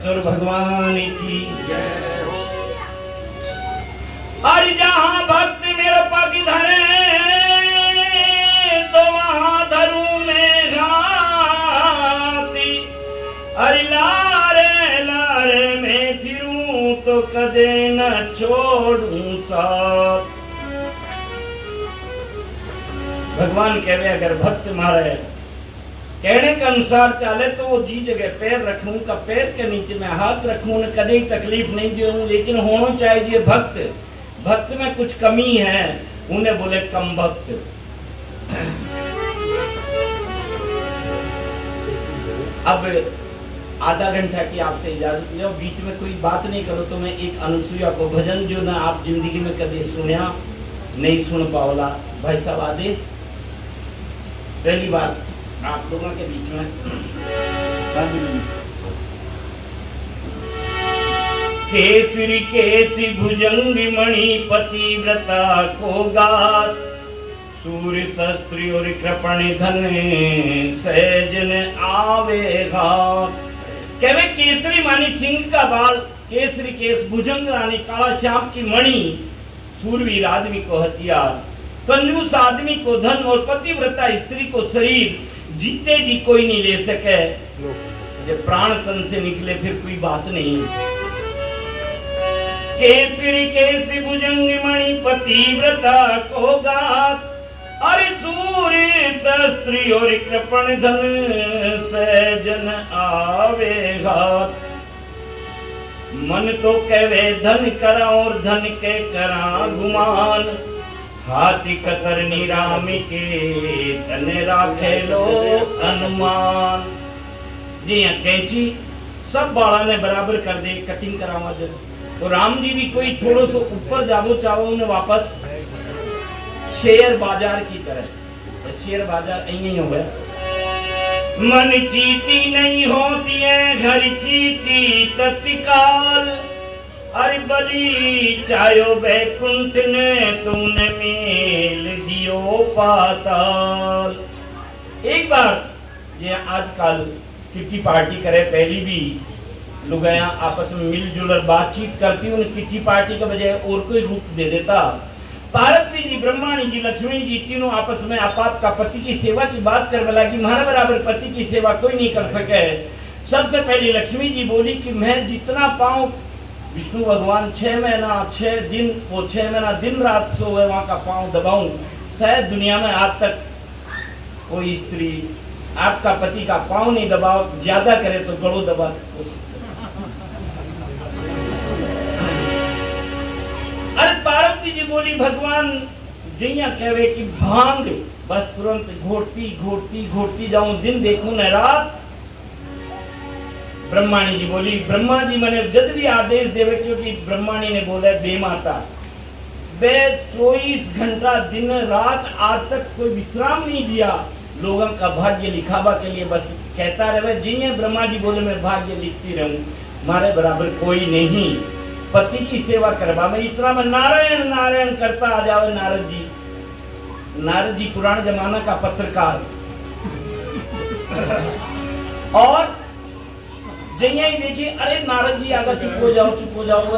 भगवान की जय हो। और जहाँ भक्त मेरे पग धरे तो वहाँ धरूं मैं घासी। अरे लारे लारे में फिरूं तो कदे न छोड़ूं साथ। भगवान कह रहे अगर भक्त मारे कहने के अनुसार चाले तो वो जी जगह पैर रखूं का पैर के नीचे में हाथ रखूं न कभी तकलीफ नहीं दूं, लेकिन होना चाहिए भक्त। भक्त में कुछ कमी है, उन्हें बोले कम भक्त। अब आधा घंटा की आपसे इजाजत लो, बीच में कोई बात नहीं करो तो मैं एक अनुसुईया को भजन जो ना आप जिंदगी में कभी सुनिया नहीं सुन पाओला। भाई साहब आदेश पहली बार आप लोगों के बीच में केसरी केसरी भुजंग मणि पतिव्रता को गात। सूर्य शस्त्री और कृपण धन सहजन आवे घात। कहवे केसरी मानी सिंह का बाल, केसरी केस, भुजंग रानी काला श्याम की मणि, सूरवीर आदमी को हथियार, कंजूस आदमी को धन और पतिव्रता स्त्री को शरीर। जीते जी कोई नहीं ले सके, जब प्राण तन से निकले फिर कोई बात नहीं। केसरी केसरी भुजंग मणि पतिव्रता को गात। अरे सूर्य शस्त्री और कृपण धन सहजन आवे घात। मन तो कहवे धन करा और धन के करा गुमान। हाथी कतरनी राम के तने राखे लो अनुमान। जी कैंची सब बाला ने बराबर कर दे, कटिंग करावा दे तो राम जी भी कोई थोड़ो सो ऊपर जावो चाहो उन्हें वापस शेयर बाजार की तरह। शेयर बाजार यही हो गया। मन चीती नहीं होती है घर चीती तत्काल। अरे बलि चायो बैकुंठ ने तुमने मेल दियो पाताल। एक बार ये आजकल किटी पार्टी करे, पहली भी लोग आपस में मिलजुल बातचीत करती, उन किटी पार्टी के बजाय और कोई रूप दे देता। पार्वती जी, ब्रह्माणी जी, लक्ष्मी जी तीनों आपस में आपात का पति की सेवा की बात करने लगी। तुम्हारे बराबर पति की सेवा कोई नहीं कर सके। सबसे पहले लक्ष्मी जी बोली कि मैं जितना पाऊं, विष्णु भगवान 6 महीना 6 दिन वो 6 महीना दिन रात सोए वहां का पांव दबाऊं, शायद दुनिया में आज तक कोई स्त्री आपका पति का पांव नहीं दबाओ, ज्यादा करे तो गड़ो दबा कोशिश। अरे पार्वती जी बोली भगवान जैया कहवे कि भांग बस तुरंत घोटती घोटती घोटती जाऊं, दिन देखूं न रात। ब्रह्माणी जी बोली, ब्रह्मा जी मैंने जब भी आदेश देवे, क्योंकि ब्रह्माणी ने बोला बेमाता बे 24 घंटा दिन रात आज तक कोई विश्राम नहीं दिया। लोगों का भाग्य लिखावा के लिए बस कहता रहे। जिन्हें ब्रह्मा जी बोले मैं भाग्य लिखती रहूं, मारे बराबर कोई नहीं। पति की सेवा करवा मैं इतना मैं नारायण नारायण करता आ जावे। नारद जी पुराने जमाना का पत्रकार और जैसे देखिए, अरे नारद जी आगे चुप हो जाओ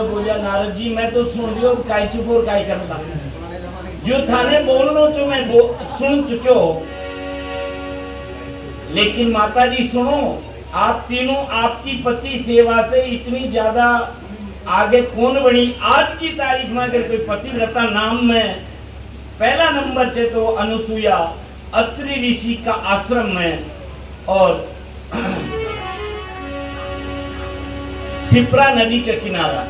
बोला नारद जी मैं तो सुन लियो, काय चुप और काय करता जो थाने बोलनो जो मैं सुन चुके हो। लेकिन माता जी सुनो, आप तीनों आपकी पति सेवा से इतनी ज्यादा आगे कौन बढ़ी। आज की तारीख में अगर कोई पतिव्रता नाम में पहला नंबर से तो अनुसुईया अत्रि ऋषि का आश्रम में और शिप्रा नदी के किनारा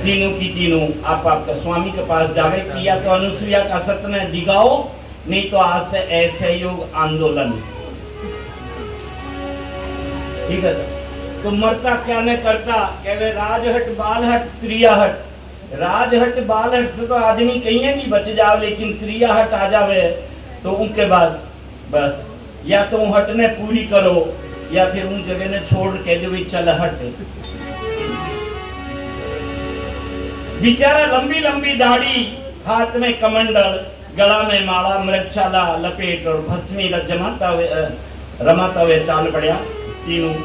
तीनों की तीनों आप आपका स्वामी के पास जावे किया तो अनुसुईया का सत्य दिगाओ, नहीं तो आज से असहयोग आंदोलन। ठीक है सर। तो मरता क्या न करता, कहवे राजहट बालहट त्रियाहट। राजहट बालहट से तो आदमी कहीं भी बच जाओ, लेकिन त्रियाहट आ जावे तो उनके बाद बस या तो हटने पूरी करो या फिर उन जगह ने छोड़ के जो चल हट। बेचारा लंबी लंबी दाढ़ी, हाथ में कमंडल, गला में माला, मृगशाला लपेट और भस्मी रमाता हुए चाल पड़िया। तीनों।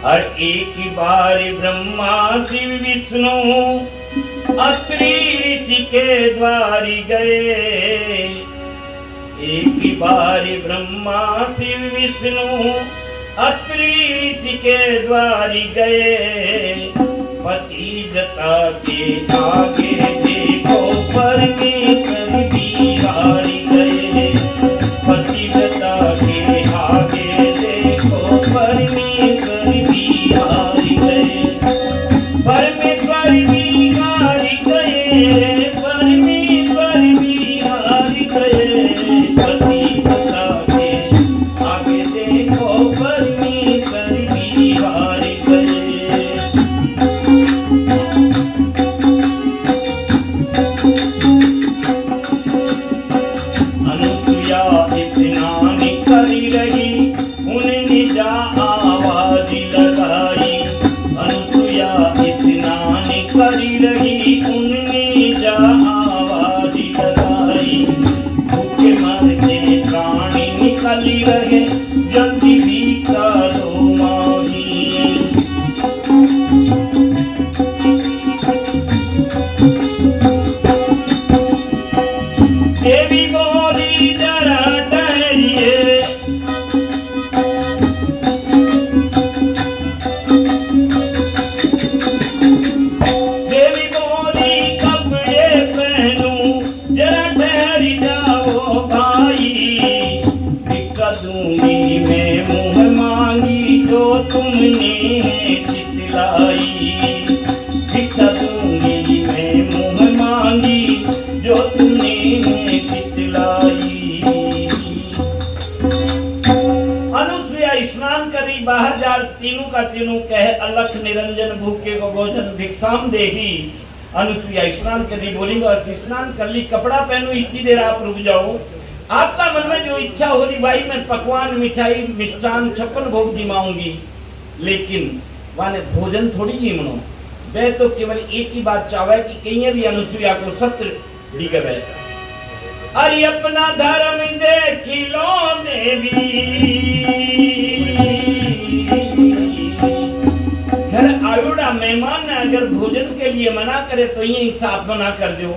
और एक ही बार ब्रह्मा शिव विष्णु अत्रि ऋषि के द्वारी गए। एक ही बार ब्रह्मा शिव विष्णु अत्रि ऋषि के द्वारी गए। पतिव्रता के आगे देखो परमेश्वर बिहारी गए। पतिव्रता के आगे देखो परमेश्वर बिहारी गए। परमेश्वर बिहारी गए। परमेश्वर बिहारी गए। पतिव्रता के आगे देखो परमेश्वर बिहारी गए। जल्दी भी करो माही। देवी बोली जरा ठहरिए। देवी बोली कपड़े पहनूं जरा ठहर जाओ भाई। दूंगी मैं मुँह मांगी जो तुमने जितलाई। भिक्षा दूंगी मैं मुँह मांगी जो तुमने जितलाई। अनुसुईया स्नान करी बाहर जा तीनों का तीनों कहे अलख निरंजन भूखे को भोजन भिक्षाम देगी। अनुसुईया स्नान करी बोली बस स्नान कर ली कपड़ा पहनू इतनी देर आप रुक जाओ। आपका मन में जो इच्छा हो रही भाई मैं पकवान मिठाई मिष्टान 56 भोग दिमाऊंगी। लेकिन वाने भोजन थोड़ी ही मनो वे तो केवल एक ही बात चाहे कि कहीं भी अनुसुईया को सत्य दिखे है। अरे अपना धर्म देखी लो देवी। घर आयोड़ा मेहमान अगर भोजन के लिए मना करे तो ये साफ मना कर दो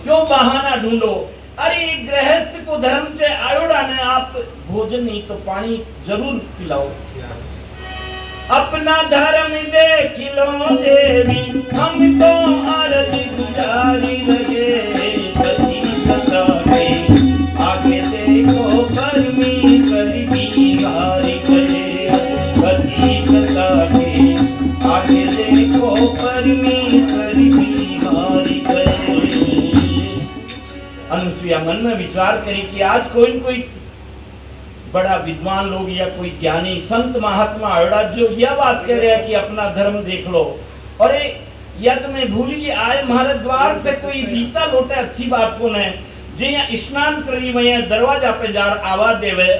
क्यों बहाना ढूंढो। अरे गृहस्थ को धर्म से आयोड़ा ने आप भोजन नहीं तो पानी जरूर पिलाओ। अपना धर्म देख लो देवी हमको अर्ज गुजारी लगे। पतिव्रता के आगे देखो परमेश्वर बिहारी गए। पतिव्रता के आगे देखो परमेश्वर बिहारी गए। अनुसुईया मन में विचार करी कि आज कोई न कोई बड़ा विद्वान लोग या कोई ज्ञानी संत महात्मा आयोड़ा जो यह बात कह रहे हैं कि अपना धर्म देख लो। और या तो मैं भूल गई आज हमारे द्वार से कोई रीता लोटे अच्छी बात को न जे यहाँ स्नान करी वह दरवाजा पे जा आवाज देवे।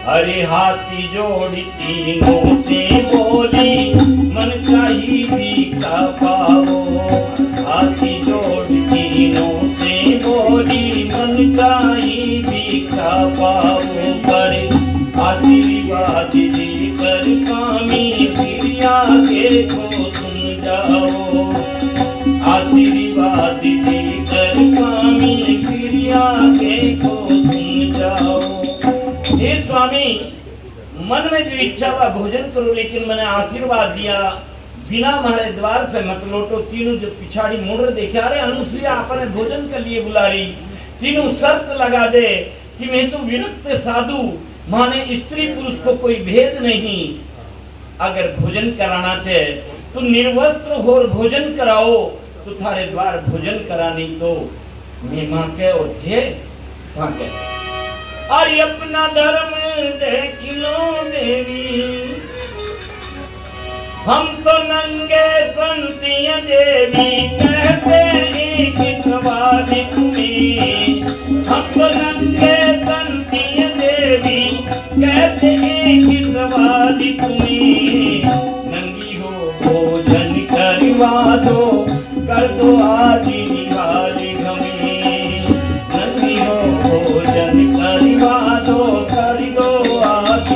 अरे हाथी जोड़ी तीनों से बोली मन चाही भिक्षा पाओ। हाथी जोड़ी तीनों से बोली मन चाही भिक्षा पाओ। पर आशीर्वाद देकर स्वामी क्रिया के को सुन जाओ। आशीर्वाद देकर स्वामी क्रिया के को सुन जाओ। हे स्वामी मन में जो इच्छा हुआ भोजन करो लेकिन मैंने आशीर्वाद दिया बिना हमारे द्वार से मत लौटो। तीनों जो पिछाड़ी मुड़ देखे अरे अनुसुईया अपने भोजन के लिए बुला रही। तीनों शर्त लगा दे कि मैं तो विरक्त साधु माने स्त्री पुरुष को कोई भेद नहीं। अगर भोजन कराना चाहे तो निर्वस्त्र हो भोजन कराओ तो थारे द्वार भोजन करानी तो मैं माँ के और थे के। और अपना धर्म देख लो देवी हम तो नंगे संतिया देवी कहते एक सवाल तुम्हें। हम तो नंगे संतिया देवी कहते एक सवाल तुम्हें। नंगी हो भोजन करवा दो कर दो आज निहाली हमें। नंगी हो भोजन करवा दो कर दो आज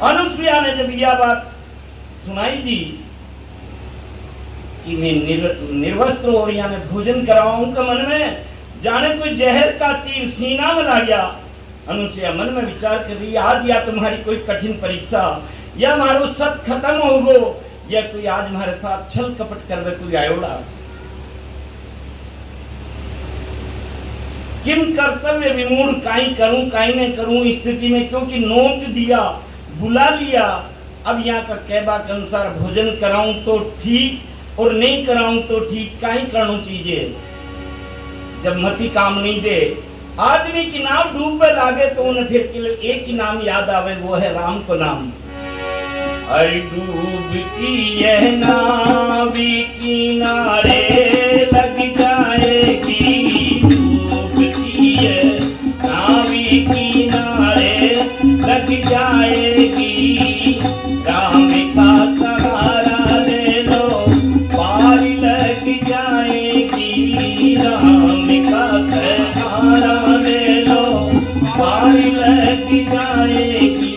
अनुसुईया ने जब यह बात सुनाई दी कि मैं निर्वस्त्र हो रही मैं भोजन कराऊंगा, मन में जाने कोई जहर का तीर सीना में ला गया। अनुसुईया मन में विचार कर रही, आज या तुम्हारी कोई कठिन परीक्षा, या मारो सत खत्म हो गो, या कोई आज हमारे साथ छल कपट कर दे, कोई आयोड़ा। किम कर्तव्य विमूढ़, काई करूं काई नहीं करूं स्थिति में, क्योंकि नोच दिया, बुला लिया। अब यहाँ का कहबा के अनुसार भोजन कराऊं तो ठीक और नहीं कराऊं तो ठीक, काई करूं चीजें जब मती काम नहीं दे। आदमी की नाव डूबे लागे तो उन्हें फिर एक ही नाम याद आवे, वो है राम को नाम। अरे डूबती यह नावी किनारे लग जाएगी, डूबती यह नावी किनारे लग जाएगी, राम का सहारा ले लो पार लग जाएगी, राम का सहारा ले लो पार लग जाएगी,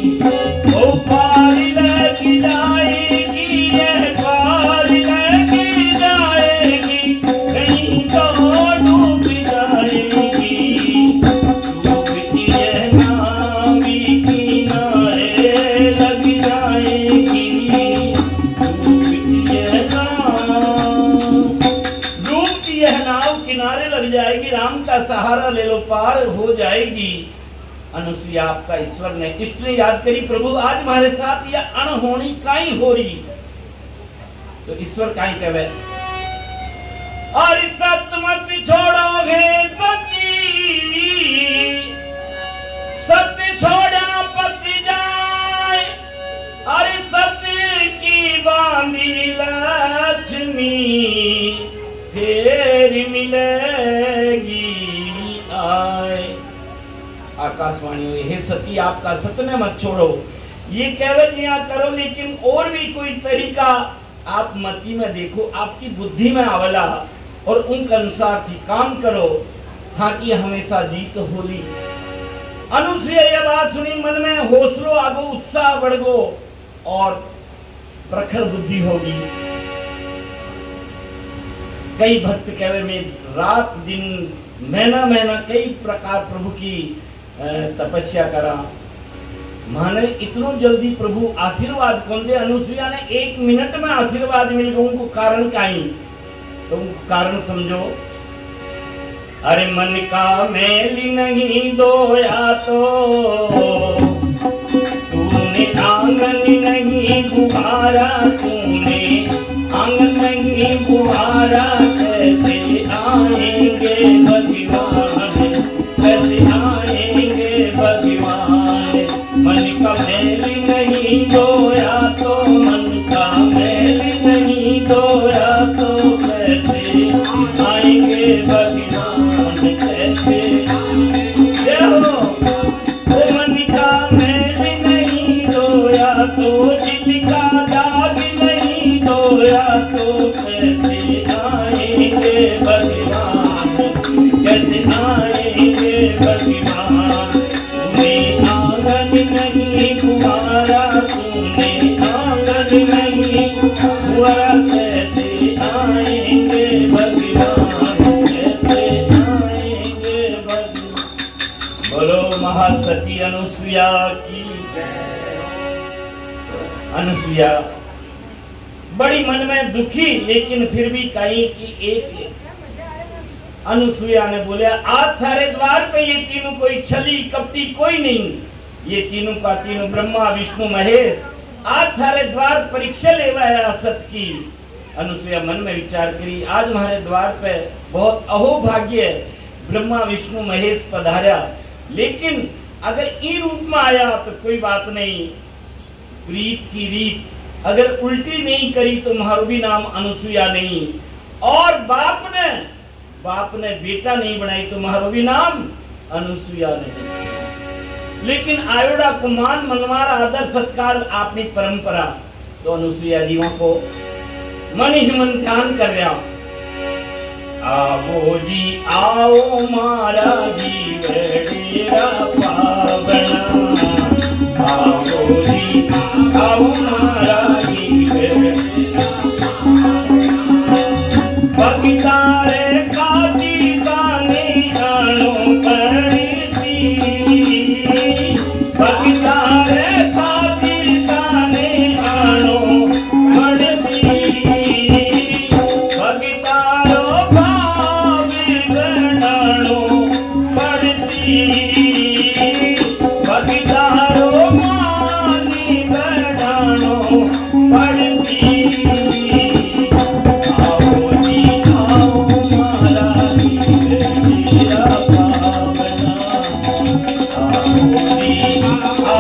ओ पार लग जाएगी, यह पार लग जाएगी, कहीं तो डूब जाएगी, डूबती यह नावी किनारे लग जाएगी, डूबती यह नाव किनारे लग जाएगी, राम का सहारा ले लो पार हो जाएगी। अनुसुईया आपका ईश्वर ने इसलिए याद करी, प्रभु आज हमारे साथ यह अनहोनी काई हो रही, तो ईश्वर काई कहे, और सत मत छोड़ोगे सती, सत्य छोड़ा पति जाए, अरे सत्य की बांधी लक्ष्मी फिर मिलेगी आए। आकाशवाणी हुई, हे सती आपका सत्य मत छोड़ो, ये केवल यहाँ करो, लेकिन और भी कोई तरीका आप मति में देखो, आपकी बुद्धि में आवला, और उनके अनुसार थी काम करो, ताकि हमेशा जीत होली। अनुसुईया यह बात सुनी, मन में हौसलो आगो, उत्साह बढ़ गो और प्रखर बुद्धि होगी। कई भक्त कहवे में रात दिन महीना महीना कई प्रकार प्रभु की तपस्या करा, माने इतनो जल्दी प्रभु आशीर्वाद कौन दे। अनुसुईया ने 1 मिनट में आशीर्वाद मिल गया, उनको कारण काई, तो कारण समझो। अरे मन का मैल नहीं धोया तो तूने आंगन नहीं बुहारा, तूने आंगन नहीं बुहारा, कैसे आएंगे भगवान, कैसे आएंगे भगवान। मन का मैल नहीं धोया तो, मन का मैल नहीं धोया तो, कैसे आएंगे भगवान, कैसे देखो। ओ मन का मैल नहीं धोया तो, दिल का दाग नहीं धोया तो, कैसे आएंगे भगवान, कैसे आएंगे भगवान। तूने आंगन नहीं बुहारा, तूने आंगन नहीं बुहारा, कैसे आएंगे भगवान, कैसे आएंगे भगवान। बोलो महासती अनुसुईया की। अनुसुईया बड़ी मन में दुखी, लेकिन फिर भी कहीं की एक अनुसुईया ने बोले, आज थारे द्वार पे ये तीनों कोई छली कपटी कोई नहीं, ये तीनों का तीनों ब्रह्मा विष्णु महेश आज थारे द्वार परीक्षा लेवा है असत की। अनुसुईया मन में विचार करी, आज हमारे द्वार पे बहुत अहोभाग्य है, ब्रह्मा विष्णु महेश पधारा, लेकिन अगर ई रूप में आया तो कोई बात नहीं, प्रीत की रीत अगर उल्टी नहीं करी तो मारो भी नाम अनुसुईया नहीं, और बाप ने बेटा नहीं बनाई तो मारो भी नाम अनुसुईया नहीं। लेकिन आयोड़ा को मान मनवार आदर सत्कार अपनी परंपरा, तो अनुसुईया जीवों को मन ही मन ध्यान कर रहा। आओ जी आओ मारा जीव डेरा पावना, आओ जी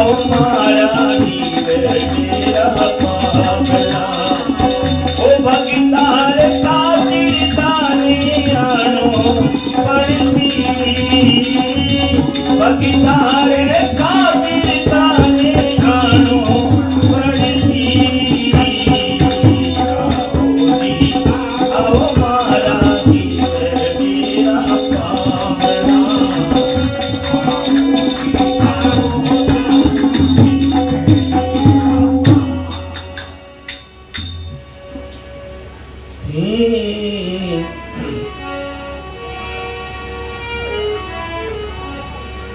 आओ मारा नीर तेरा पावना ओ भगितार काजी ताने आनो पड़ती भगितार काजी ताने आनो पड़ती आओ मारा नीर तेरा पावना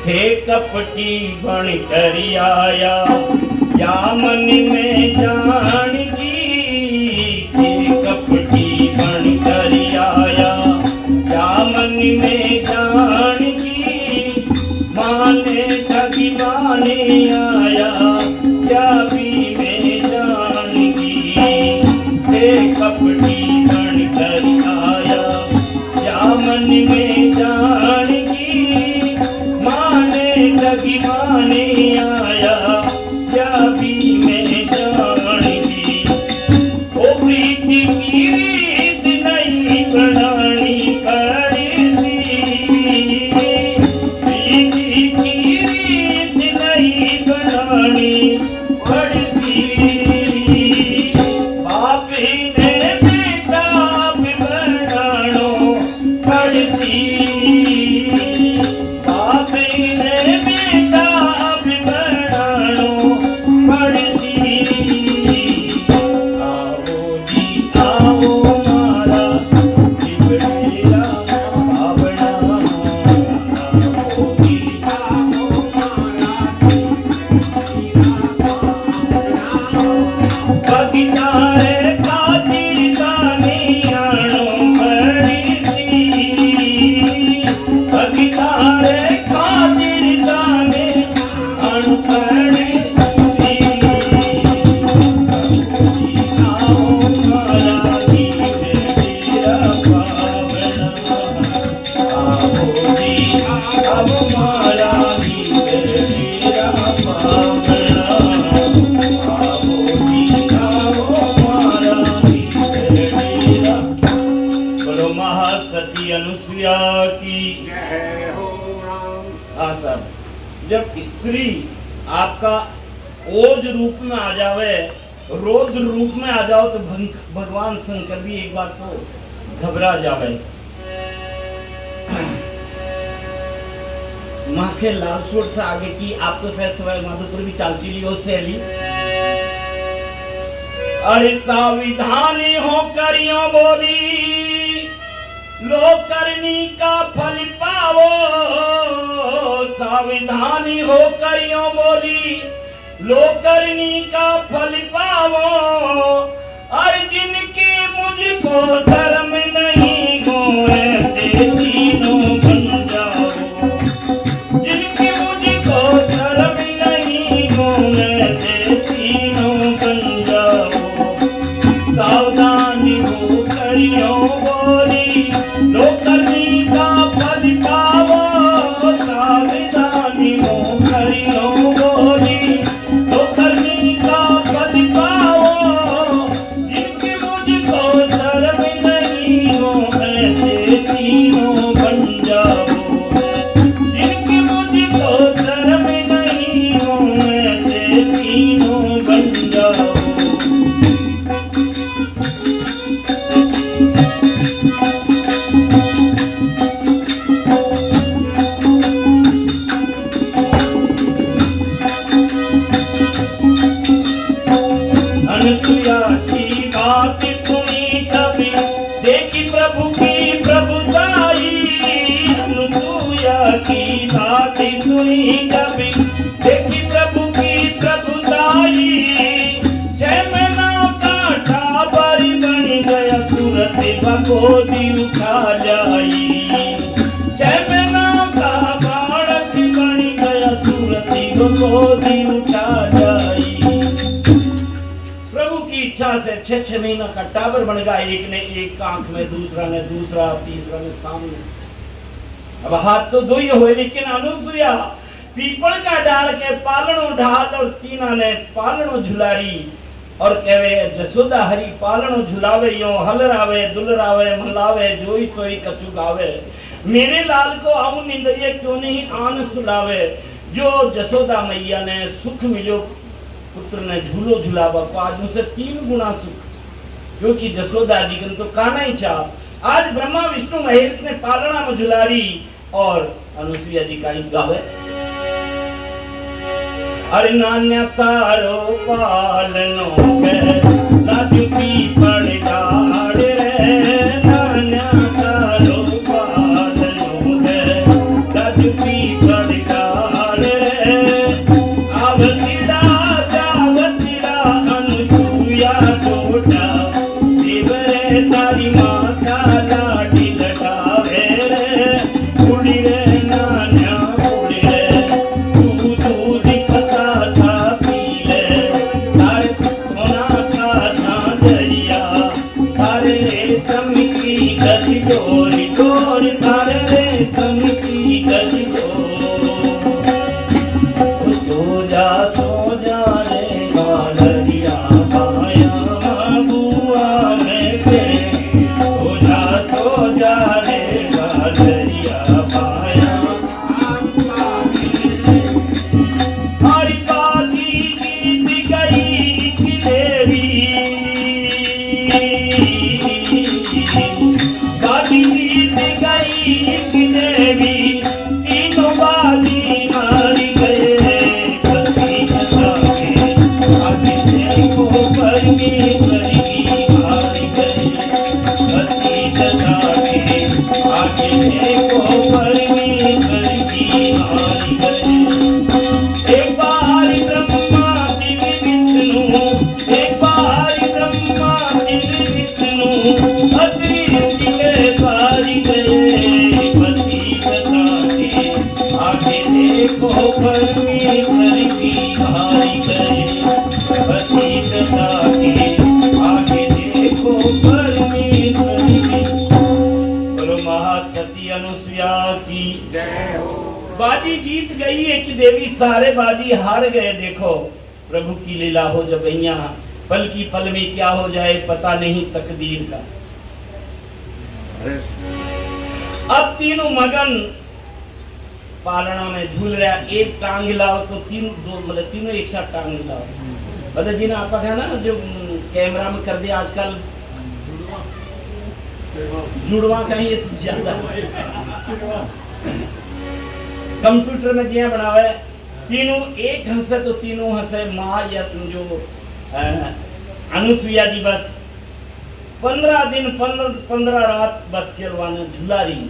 थे कपटी बन कर आया या मन में जानकी थे कपटी बन कर आया या मन में जानकी माने ठगी माने आया क्या भी में जानकी थे कपटी बन कर आया या मन में जानकी लगी माने आया क्या भी मैं जानती ओ प्रीति की रीत नहीं बनानी पड़ती प्रीति की रीत नहीं बनानी पड़ती बाप ने बेटा भी बनानो पड़ती बाप ने अनुसुईया की जय हो राम। हाँ साहब, जब स्त्री आपका ओज रूप में आ जावे, रौद्र रूप में आ जाओ तो भगवान शंकर भी एक बार तो घबरा जावे। माँ के लालसोट से आगे की आप तो शायद सवाई माधोपुर भी चलती रही हो सहेली। अरे साविधानी हो करियो बोली लो करनी का फल पावो, साविधानी हो करियो बोली लो करनी का फल पावो। अर्जुन की मुझको धर्म नहीं हो ऐसे तीनों बन जाओ, जिनकी मुझको धर्म नहीं हो ऐसे तीनों बन जाओ। सावधानी हो करियो बोली लो करनी का फल पावो, सावधानी हो करियो बोली लो करनी का फल पावो। जिनकी मुझको धर्म नहीं हो ऐसे तीनों बन जाओ, जिनकी मुझको धर्म नहीं हो ऐसे तीनों बन जाओ। अनुसुईया की बात सुनी कभी देखी प्रभु की प्रभुताई, अनुसुईया की बात सुनी कभी देखी प्रभु की प्रभुताई। छह महीना का टाबर बन गया सूरत भगोदी उठा जाई, छह महीना का बालक बन गया सूरत भगोदी उठा जाई। इच्छा से 6-6 महीना का टावर बन गया, एक ने एक आंख में, दूसरा ने दूसरा, तीसरा ने सामने। अब हाथ तो दो ही हुए, लेकिन अनुसुईया पीपल का डाल के पालनो ढाल और तीना ने पालनो झुलारी और कहवे जसोदा हरी पालनो झुलावे यो हलरावे दुलरावे मलावे जोई तोई कछु गावे मेरे लाल को आऊं निंदरिए क्यों नहीं आन सुलावे जो जसोदा मैया ने सुख मिलो पुत्र ने झूलो झुलावा को आज उसे 3 गुना सुख क्योंकि जसोदा जी को तो काना ही चाह आज ब्रह्मा विष्णु महेश ने पालना में झुलारी और अनुसुईया जी का ही गावे अरे नान्या तारो पालनो के लाजू पीपल डाल रे नान्या तारो पालनो के लाजू पीपल डाल रे आवतिरा जावतिरा अनुसुईया छोटा देवरे तारी माता लाडी लगावे रे उड़ी रे नान्या उड़ी रे तू तू दिखता था पीले तारे सोना का था दरिया तारे रेशम की गली डोरी डोरी तारे रेशम की गली सो जा रे गालरिया पाया बुआ में के सो जा रे गालरिया पाया हरी बाजी जीत गई कि देवी बाजी जीत गई कि देवी तीनों बाजी मारी गए पति बता के आगे को परमेश्वर की मारी गए पति बता के आगे को परमेश्वर की मारी गए एक बार ब्रह्मा शिव विष्णु एक बार ब्रह्मा शिव विष्णु अत्रि के पारी गए पति बता के आगे देखो परमेश्वर की हारी गए पति बता के आगे देखो परमेश्वर की बोलो महासती अनुसुईया की जय हो बाजी जीत गई एक देवी सारे बाजी हार गए देखो प्रभु की लीला हो जब यहाँ पल की पल में क्या हो जाए पता नहीं तकदीर का अब तीनों मगन पालना में झूल रहा एक टांग हिलाओ तो तीनों एक साथ टांग हिलाओ मतलब जी ना आपका है ना जो कैमरा में कर दिया आजकल जुड़वा का ही ज्यादा कंप्यूटर में जिया बनावे तीनों एक हंसे तो तीनों हंसे माँ या जो अनुसुईया जी बस 15 दिन 15 रात बस केरवाने झुलारी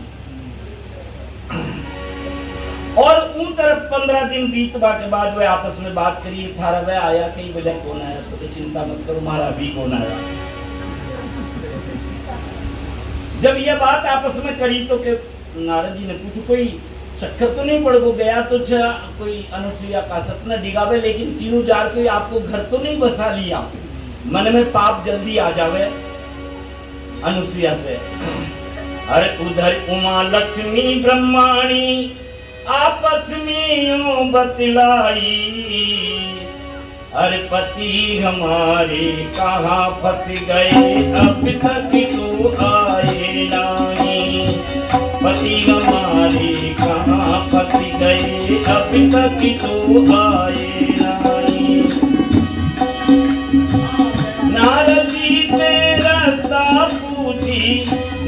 और उन तरफ 15 दिन बीतवा के बाद वे आपस में बात करिए थारा वे आया कहीं बोले कौन आया तो चिंता मत करो हमारा भी कौन आया जब ये बात आपस में करी तो के नारद जी ने पूछा कोई चक्कर तो नहीं पड़ को गया तो कोई अनुसुईया का सपना डिगावे लेकिन तीनों जार कोई आपको घर तो नहीं बसा लिया मन में पाप जल्दी आ जावे अनुसुईया से अरे उधर उमा लक्ष्मी ब्रह्माणी आपस में यूं बतलाई अरे पति हमारे कहाँ फंस गए अब तक तो आए नहीं पति हमारे कहाँ फंस गए अब तक तो आए नहीं नारद जी पे रास्ता पूछी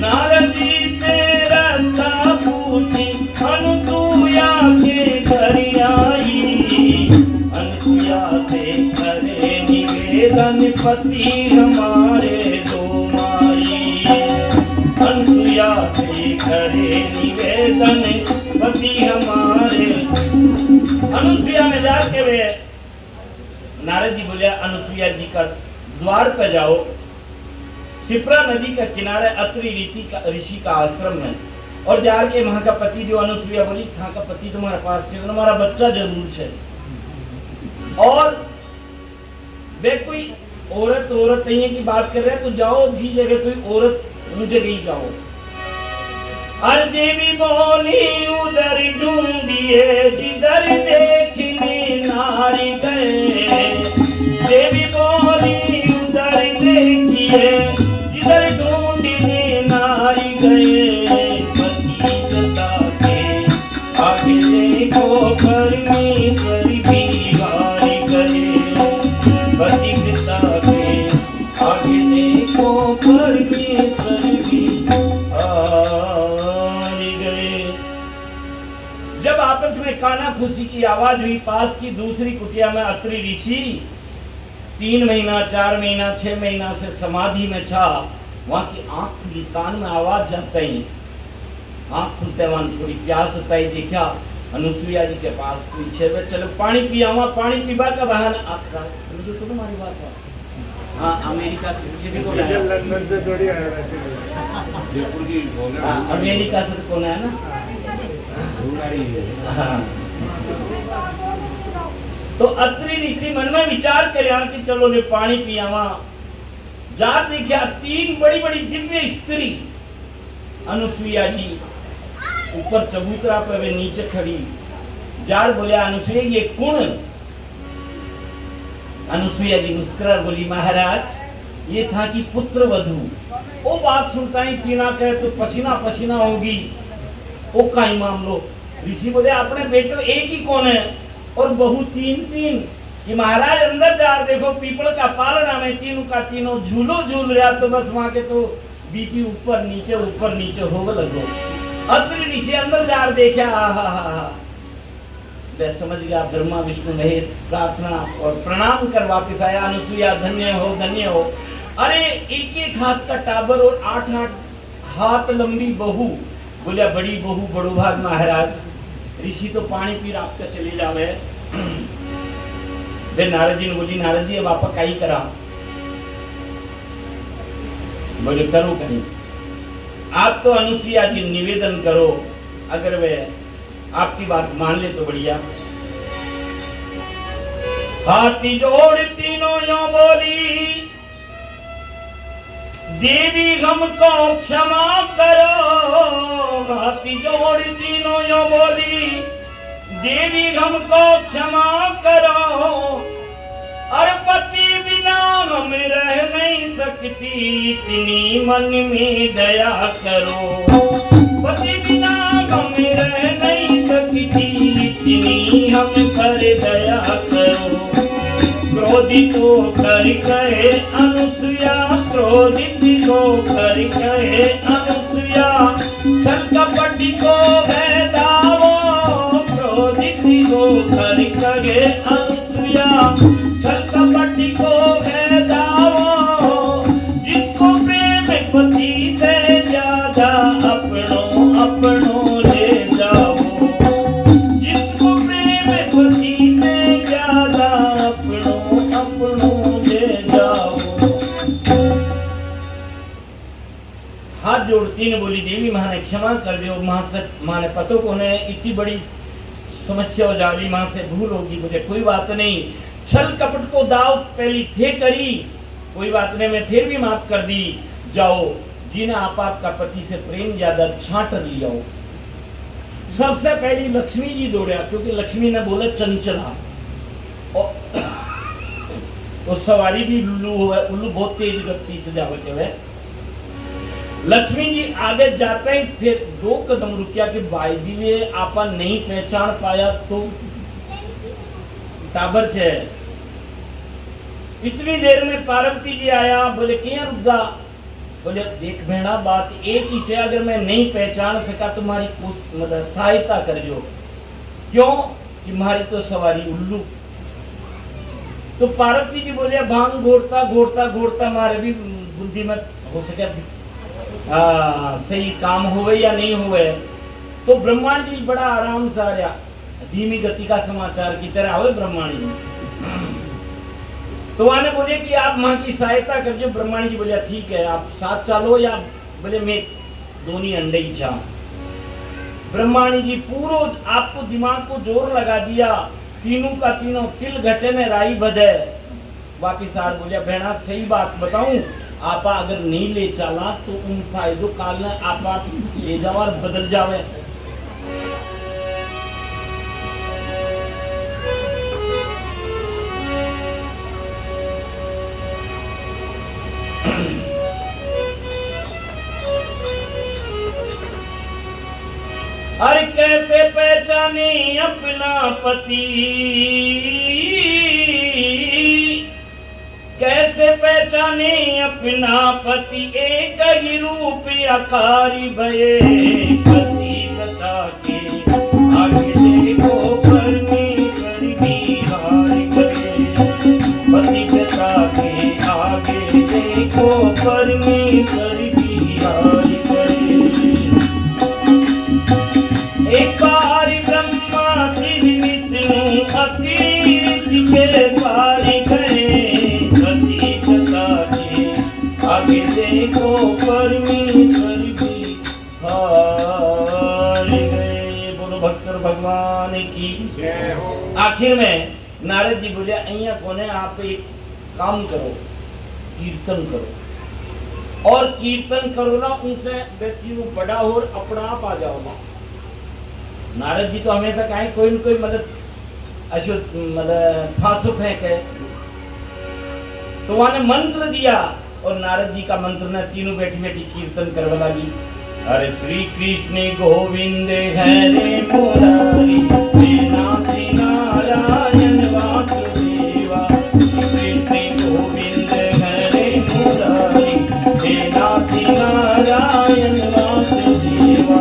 नारद जी पे रास्ता पूछी अनुसुईया के घर आई अनुसुईया से करे निवेदन पति हमारे दो माई अनुसुईया से करे निवेदन पति हमारे अनुसुईया में जाके वे नारद जी बोले अनुसुईया जी का द्वार पर जाओ शिप्रा नदी का किनारे अत्रि ऋषि का आश्रम में और जाके वहां का पति जो अनुसुईया बोली वहां का पति तुम्हारे पास है तुम्हारा बच्चा जरूर है और वे कोई औरत नहीं की बात कर रहे हैं तो जाओ भी जगह कोई औरत उन जगह ही जाओ हर देवी बोली उधर ढूंढिए जिधर देखनी नारी गए। देवी बोली उधर देखिए जिधर ढूंढनी नारी गए। पतिव्रता के आगे देखो परमेश्वर बिहारी गए। पतिव्रता के आगे देखो परमेश्वर बिहारी गए। जब आपस में काना खुशी की आवाज हुई, पास की दूसरी कुटिया में अत्रि ऋषि 3 महीना 4 महीना 6 महीना से समाधि में था। वहां से आंख खुली, कान में आवाज जाता ही आंख खुलते वहां थोड़ी प्यास होता ही देखा अनुसुईया जी के पास पीछे में, चलो पानी पियावा। पानी पीवा का बहाना आंख रहा समझो तो तुम्हारी बात है। हाँ अमेरिका से किसी को लाया, लंदन से थोड़ी आया वैसे जयपुर की बोल रहा हूँ। अमेरिका से तो कौन है ना। हाँ। तो अत्रि ऋषि मन में विचार करे कि चलो ने पानी पियावा। जा देखा 3 बड़ी बड़ी दिव्य स्त्री अनुसुईया जी ऊपर चबूतरा पर वे नीचे खड़ी। जार बोले अनुसुईया ये कौन? अनुसुईया जी मुस्कुरा बोली महाराज ये था कि पुत्र वधू। वो बात सुनता ही पीना कहे तो पसीना पसीना होगी, वो का ही मामलो। ऋषि बोले अपने बेटे एक ही कौन है और बहू 3 कि महाराज अंदर जा देखो पीपल का पालना में तीनों का तीनों झूलो झूल रहा। तो बस वहां के तो बीपी ऊपर नीचे होगा लगो। अत्रि ऋषि अंदर जा देखा, मैं समझ गया ब्रह्मा विष्णु महेश। प्रार्थना और प्रणाम कर वापिस आया। अनुसुईया धन्य हो। अरे एक हाथ का टाबर और 8 हाथ लंबी बहू। बोलिया बड़ी बहू बड़ो भाग महाराज। ऋषि तो पानी पी आपका चली जावे। वे नारद जी ने बोली नारद जी अब आपका कहीं करा। बोले करो कहीं। आप तो अनुसुईया जी निवेदन करो, अगर वे आपकी बात मान ले तो बढ़िया। हाथी जोड़ तीनों यो बोली देवी हमको क्षमा करो। हाथी जोड़ तीनों यो बोली देवी हमको क्षमा करो। और पति बिना हम रह नहीं सकती इतनी मन में दया करो। पति बिना हम रह नहीं सकती इतनी हम पर दया करो। क्रोधित होकर कहे अनुसुईया, क्रोधित होकर कहे अनुसुईया, छल कपट को भेदाओ। क्रोधित होकर कहे अनुसुईया, छल कपट को भेदाओ। जिसको प्रेम पति से ज्यादा अपनों ले जाओ। जिसको प्रेम पति से ज्यादा अपनों ले जाओ। हाथ जोड़ती ने बोली देवी मां ने क्षमा कर दो। मां ने पतों को ने इतनी बड़ी समस्या हो जाली, मां से भूल होगी, मुझे कोई बात नहीं। छल कपट को दाव पहली थे करी, कोई बात नहीं, मैं फिर भी माफ कर दी। जाओ जिन्हें आपका पति से प्रेम ज्यादा छांट लिया हो। सबसे पहली लक्ष्मी जी दौड़िया, क्योंकि लक्ष्मी ने बोला चंचला। तो सवारी भी उल्लू बहुत तेज गति से जावते हुए। लक्ष्मी जी आगे जाते ही फिर 2 कदम रुकिया कि भाई जी ने आपा नहीं पहचान पाया तो टाबर छे। इतनी देर में पार्वती जी आया, बोले क्या रुका? बोले देख भेड़ा बात एक ही है, अगर मैं नहीं पहचान सका तुम्हारी मतलब सहायता कर जो। क्यों कि हमारी तो सवारी उल्लू। तो पार्वती जी बोले भांग घोड़ता मारे भी बुद्धि में हो सके सही काम हुए या नहीं हुए। तो ब्रह्मांड जी बड़ा आराम से आ रहा, धीमी गति का समाचार की तरह आवे ब्रह्मांड जी। तो वहां ने बोले कि आप मां की सहायता कर जो। ब्रह्मांड जी बोले ठीक है आप साथ चलो, या बोले मैं दोनों अंडे ही चाह। ब्रह्मांड जी पूरा आपको दिमाग को जोर लगा दिया। तीनों का तीनों तिल घटे में राई बधे। वापिस आर बोलिया भेड़ा सही बात बताऊं, आपा अगर नहीं ले चला तो उन फायदों काल ने आपा ले जाओ और बदल जावे। अरे कैसे पहचाने अपना पति, कैसे पहचाने अपना पति, एक ही रूप आकारी भये पति बता के आगे देखो परमेश्वर बिहार गए, पति बता के आगे देखो परमेश्वर बिहार गए। एक बार ब्रह्मा फिर विष्णु अतीत के पार गए, पति बता के आगे देखो परमेश्वर बिहार गए। बोलो भक्तर भगवान की जय हो। आखिर में नारद जी बोले अइया कोने आप एक काम करो, कीर्तन करो और कीर्तन करो ना उनसे व्यक्ति को बड़ा हो और अपना आप आ जाओ ना। नारद जी तो हमेशा कहें कोई न कोई मदद मतलब फांसो फेंके, तो वहां ने मंत्र दिया और नारद जी का मंत्र ने तीनों बैठी बैठी कीर्तन करवा लगी। अरे श्री कृष्ण गोविंद हरे मुरारी, हे नाथ नारायण वासुदेवा, श्री कृष्ण गोविंद हरे मुरारी, हे नाथ नारायण वासुदेवा,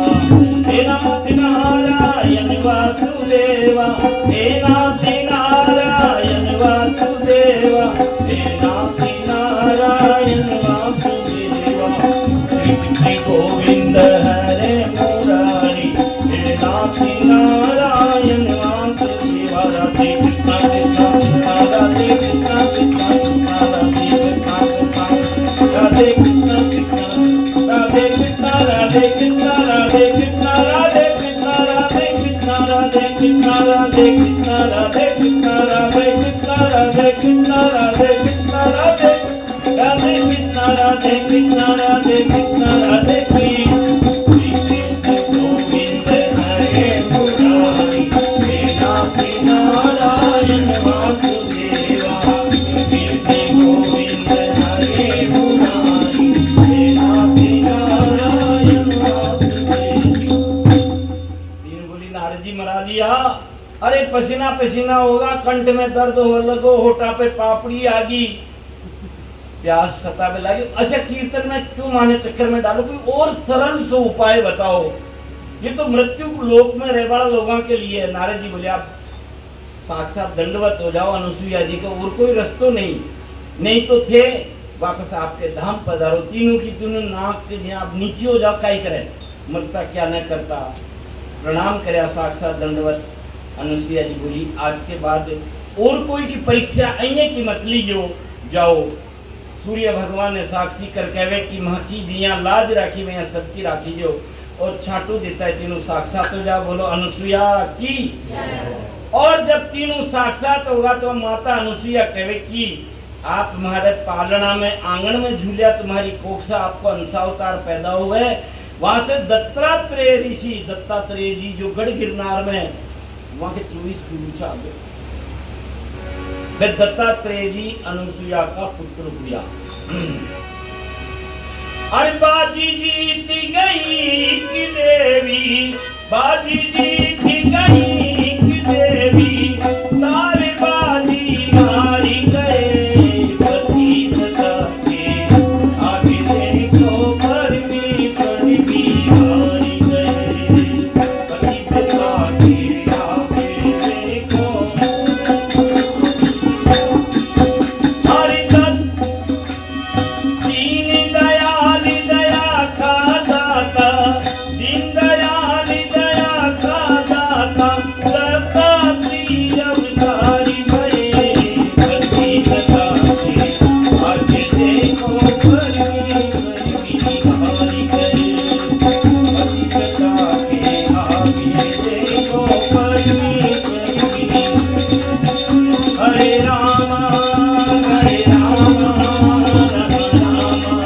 हे नाथ नारायण वासुदेवा, हे नाथ नारायण वासुदेवा, हे नाथ नारायण वासुदेवा, श्री गोविंद हरे मुरारी, हे नाथ नारायण वासुदेवा। राधे कृष्ण कृष्ण राधे कृष्ण कृष्ण राधे कृष्ण राधे कृष्ण कृष्ण राधे कृष्ण राधे कृष्ण राधे कृष्ण राधे कृष्ण राधे कृष्ण राधे कृष्ण राधे कृष्ण राधे कृष्ण राधे कृष्ण राधे कृष्ण राधे कृष्ण राधे राधे कृष्ण राधे कृष्ण राधे कृष्ण राधे कृष्ण गोविंद हरे मुरारी, हे नाथ नारायण वासुदेवा, कृष्ण गोविंद हरे मुरारी, हे नाथ नारायण वासुदेवा। बोली नारद जी मरा दिया। अरे पसीना पसीना होगा, कंठ में दर्द हो लगो, होठा पे पापड़ी आ गई, प्यास सतावे लगी। अच्छा कीर्तन में क्यों माने चक्कर में डालो, कोई और सरल सो उपाय बताओ, ये तो मृत्यु लोक में रहने वाले लोगों के लिए है। नारद जी बोले आप साक्षात दंडवत हो जाओ अनुसुईया जी को, और कोई रास्ता नहीं तो थे वापस आपके धाम पधारो, तीनों की तीनों नाक के आप नीचे हो जाओ, क्या करे मरता क्या न करता। प्रणाम करे साक्षात दंडवत। अनुसुईया जी बोली आज के बाद और कोई की परीक्षा अइये की मत लीजियो, जाओ। सूर्य भगवान ने साक्षी कर कहवे कि मां की दिया लाज राखी मैं सबकी राखी जो, और छाटू देता है तीनों साक्षात हो जा। बोलो अनुसुईया की। और जब तीनों साक्षात होगा तो माता अनुसुईया कहवे कि आप हमारे पालना में आंगन में झूलिया, तुम्हारी कोख से आपको अंशावतार पैदा हुए। वहां से दत्तात्रेय ऋषि, दत्तात्रेय जी जो गढ़ गिरनार में वहां के 24 गुरु आ गए। दत्तात्रेय जी अनुसुईया का पुत्र हुआ। अरे बाजी जीत गई की देवी, बाजी जीत गई की देवी, सारे बाजी मारी गए, पति बता के आगे देखो परमेश्वर बिहारी गए, पति बता के आगे देखो। हरे राम राम राम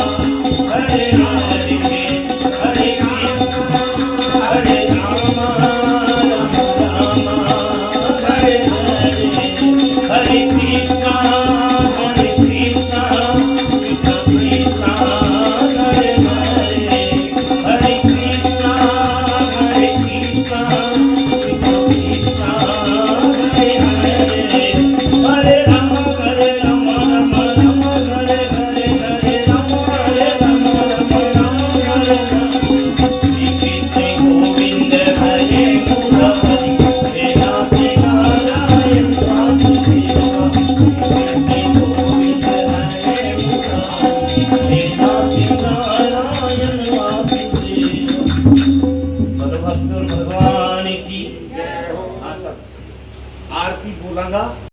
लांगा